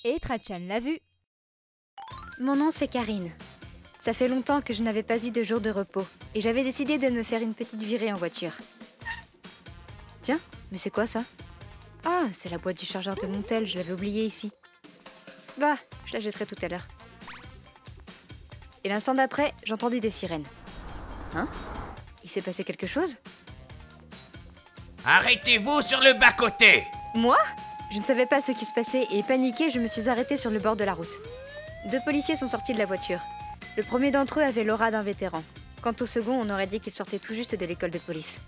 Et Trachan l'a vu. Mon nom c'est Karine. Ça fait longtemps que je n'avais pas eu de jour de repos et j'avais décidé de me faire une petite virée en voiture. Tiens, mais c'est quoi ça? Ah, c'est la boîte du chargeur de mon tel, je l'avais oubliée ici. Bah, je la jetterai tout à l'heure. Et l'instant d'après, j'entendis des sirènes. Hein? Il s'est passé quelque chose? Arrêtez-vous sur le bas-côté! Moi? Je ne savais pas ce qui se passait et paniquée, je me suis arrêtée sur le bord de la route. 2 policiers sont sortis de la voiture. Le premier d'entre eux avait l'aura d'un vétéran. Quant au second, on aurait dit qu'il sortait tout juste de l'école de police.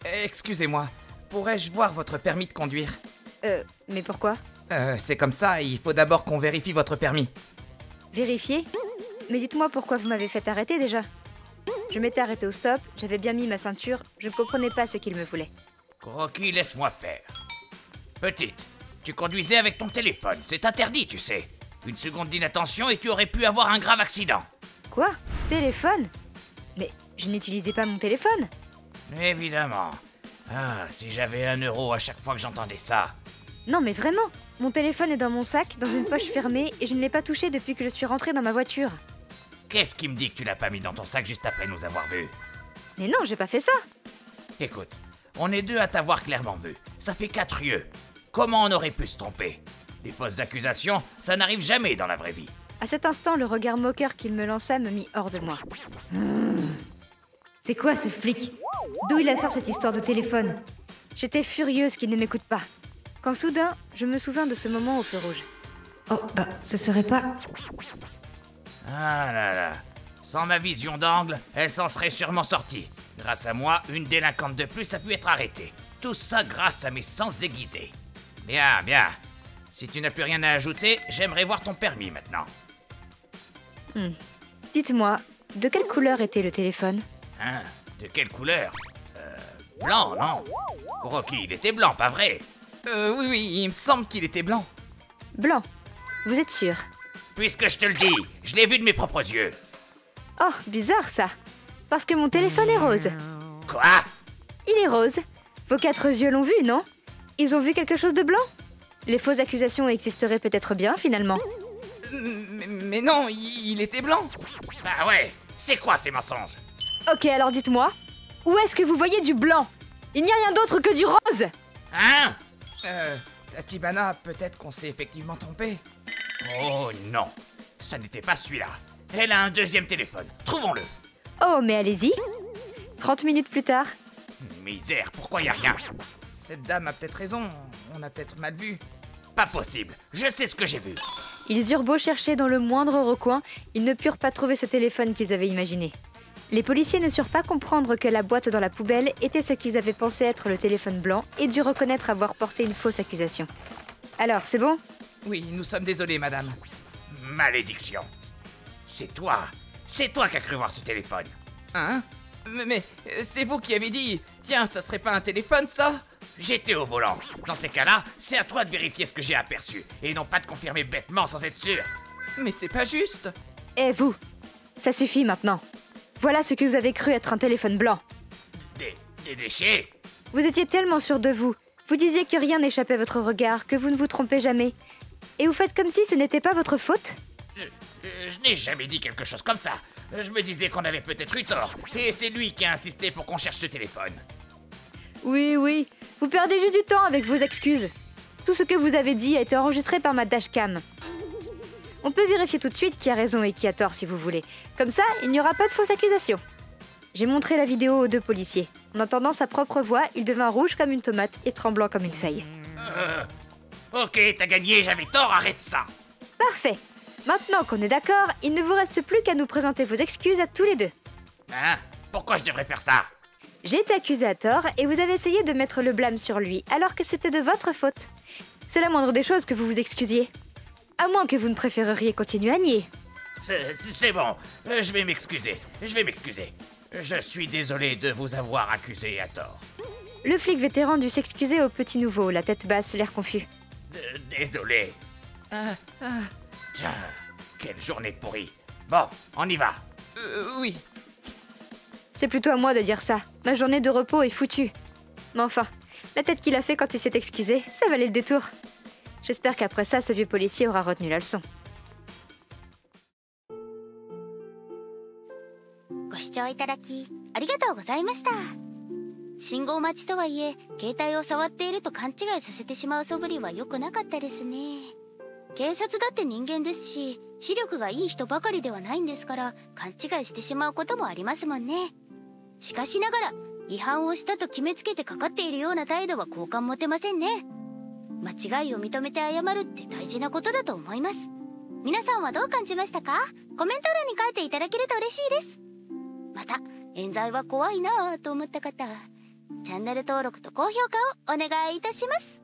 Excusez-moi, pourrais-je voir votre permis de conduire? Mais pourquoi? C'est comme ça, il faut d'abord qu'on vérifie votre permis. Vérifier? Mais dites-moi pourquoi vous m'avez fait arrêter déjà? Je m'étais arrêtée au stop, j'avais bien mis ma ceinture, je ne comprenais pas ce qu'il me voulait. Croquis, laisse-moi faire. Petite, tu conduisais avec ton téléphone, c'est interdit, tu sais. Une seconde d'inattention et tu aurais pu avoir un grave accident. Quoi? Téléphone? Mais je n'utilisais pas mon téléphone. Évidemment. Ah, si j'avais 1 euro à chaque fois que j'entendais ça. Non mais vraiment, mon téléphone est dans mon sac, dans une poche fermée, et je ne l'ai pas touché depuis que je suis rentrée dans ma voiture. Qu'est-ce qui me dit que tu l'as pas mis dans ton sac juste après nous avoir vus? Mais non, j'ai pas fait ça. Écoute, on est 2 à t'avoir clairement vu. Ça fait 4 yeux. Comment on aurait pu se tromper? Les fausses accusations, ça n'arrive jamais dans la vraie vie. À cet instant, le regard moqueur qu'il me lança me mit hors de moi. C'est quoi ce flic? D'où il sort cette histoire de téléphone? J'étais furieuse qu'il ne m'écoute pas. Quand soudain, je me souvins de ce moment au feu rouge. Oh, bah, ce serait pas... Ah là là. Sans ma vision d'angle, elle s'en serait sûrement sortie. Grâce à moi, une délinquante de plus a pu être arrêtée. Tout ça grâce à mes sens aiguisés. Bien, bien. Si tu n'as plus rien à ajouter, j'aimerais voir ton permis maintenant. Dites-moi, de quelle couleur était le téléphone? Hein? De quelle couleur? Blanc, non? Croquis, il était blanc, pas vrai? Oui, il me semble qu'il était blanc. Blanc. Vous êtes sûr? Puisque je te le dis, je l'ai vu de mes propres yeux. Oh, bizarre ça. Parce que mon téléphone est rose. Quoi? Il est rose. Vos 4 yeux l'ont vu, non? Ils ont vu quelque chose de blanc? Les fausses accusations existeraient peut-être bien, finalement. Mais non, il était blanc. Bah ouais, c'est quoi ces mensonges? Ok, alors dites-moi, où est-ce que vous voyez du blanc? Il n'y a rien d'autre que du rose! Hein? Tachibana, peut-être qu'on s'est effectivement trompé. Oh non, ça n'était pas celui-là. Elle a un deuxième téléphone, trouvons-le. Oh, mais allez-y. 30 minutes plus tard. Misère, pourquoi y a rien? Cette dame a peut-être raison, on a peut-être mal vu. Pas possible, je sais ce que j'ai vu. Ils eurent beau chercher dans le moindre recoin, ils ne purent pas trouver ce téléphone qu'ils avaient imaginé. Les policiers ne surent pas comprendre que la boîte dans la poubelle était ce qu'ils avaient pensé être le téléphone blanc et durent reconnaître avoir porté une fausse accusation. Alors, c'est bon? Oui, nous sommes désolés, madame. Malédiction. C'est toi qui as cru voir ce téléphone. Hein? Mais c'est vous qui avez dit... Tiens, ça serait pas un téléphone, ça? J'étais au volant. Dans ces cas-là, c'est à toi de vérifier ce que j'ai aperçu, et non pas de confirmer bêtement sans être sûr. Mais c'est pas juste. Eh vous, ça suffit maintenant. Voilà ce que vous avez cru être un téléphone blanc. Des déchets? Vous étiez tellement sûr de vous. Vous disiez que rien n'échappait à votre regard, que vous ne vous trompez jamais. Et vous faites comme si ce n'était pas votre faute? Je n'ai jamais dit quelque chose comme ça. Je me disais qu'on avait peut-être eu tort, et c'est lui qui a insisté pour qu'on cherche ce téléphone. Oui, vous perdez juste du temps avec vos excuses. Tout ce que vous avez dit a été enregistré par ma dashcam. On peut vérifier tout de suite qui a raison et qui a tort si vous voulez. Comme ça, il n'y aura pas de fausses accusations. J'ai montré la vidéo aux 2 policiers. En entendant sa propre voix, il devint rouge comme une tomate et tremblant comme une feuille. Ok, t'as gagné, j'avais tort, arrête ça. Parfait. Maintenant qu'on est d'accord, il ne vous reste plus qu'à nous présenter vos excuses à tous les 2. Hein? Pourquoi je devrais faire ça? J'ai été accusée à tort et vous avez essayé de mettre le blâme sur lui alors que c'était de votre faute. C'est la moindre des choses que vous vous excusiez. À moins que vous ne préféreriez continuer à nier. C'est bon, je vais m'excuser. Je suis désolé de vous avoir accusé à tort. Le flic vétéran dut s'excuser au petit nouveau, la tête basse, l'air confus. Désolé. Tiens, quelle journée pourrie. Bon, on y va. Oui. C'est plutôt à moi de dire ça. Ma journée de repos est foutue. Mais enfin, la tête qu'il a fait quand il s'est excusé, ça valait le détour. J'espère qu'après ça, ce vieux policier aura retenu la leçon. ご視聴いただきありがとうございました。信号待ちとはいえ携帯を触っていると勘違いさせてしまう素振りは良くなかったですね。警察だって人間ですし、視力がいい人ばかりではないんですから、勘違いしてしまうこともありますもんね。しかしながら違反をしたと決めつけてかかっているような態度は好感持てませんね。間違いを認めて謝るって大事なことだと思います。皆さんはどう感じましたか？コメント欄に書いていただけると嬉しいです。また冤罪は怖いなぁと思った方、チャンネル登録と高評価をお願いいたします。